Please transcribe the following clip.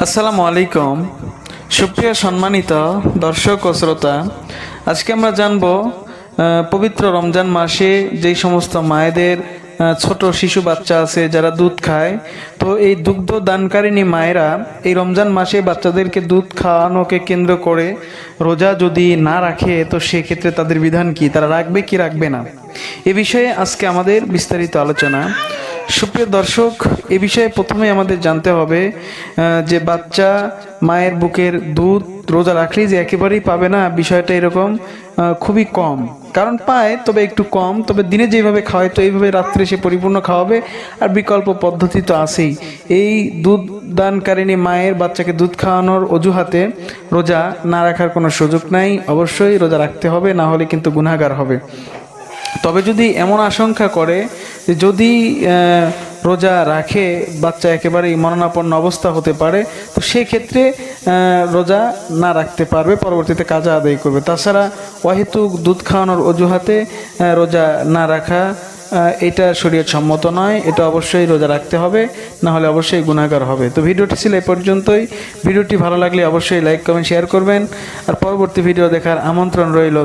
আসসালামু আলাইকুম। সুপ্রিয় সম্মানিত দর্শক ও শ্রোতা, আজকে আমরা জানব পবিত্র রমজান মাসে যেই সমস্ত মায়েদের ছোট শিশু বাচ্চা আছে যারা দুধ খায়, তো এই দুগ্ধ দানকারিণী মায়েরা এই রমজান মাসে বাচ্চাদেরকে দুধ খাওয়ানোকে কেন্দ্র করে রোজা যদি না রাখে তো সেক্ষেত্রে তাদের বিধান কি, তারা রাখবে কি রাখবে না, এ বিষয়ে আজকে আমাদের বিস্তারিত আলোচনা। সুপ্রিয় দর্শক, এ বিষয়ে প্রথমে আমাদের জানতে হবে যে বাচ্চা মায়ের বুকের দুধ রোজা রাখলেই যে একেবারেই পাবে না, বিষয়টা এরকম খুবই কম। কারণ পায়, তবে একটু কম। তবে দিনে যেভাবে খাওয়ায় তো এইভাবে রাত্রে সে পরিপূর্ণ খাওয়াবে। আর বিকল্প পদ্ধতি তো আছেই। এই দুধ দানকারিণী মায়ের বাচ্চাকে দুধ খাওয়ানোর অজুহাতে রোজা না রাখার কোনো সুযোগ নাই। অবশ্যই রোজা রাখতে হবে, না হলে কিন্তু গুনাহগার হবে। তবে যদি এমন আশঙ্কা করে যে যদি রোজা রাখে বাচ্চা একেবারেই মরণাপন্ন অবস্থা হতে পারে, তো সেক্ষেত্রে রোজা না রাখতে পারবে, পরবর্তীতে কাজা আদায় করবে। তাছাড়া অহেতুক দুধ খাওয়ানোর অজুহাতে রোজা না রাখা এটা শরীয়ত সম্মত নয়। এটা অবশ্যই রোজা রাখতে হবে, না হলে অবশ্যই গুনাহগার হবে। তো ভিডিওটি ছিল এই পর্যন্তই। ভিডিওটি ভালো লাগলে অবশ্যই লাইক কমেন্ট শেয়ার করবেন। আর পরবর্তী ভিডিও দেখার আমন্ত্রণ রইল।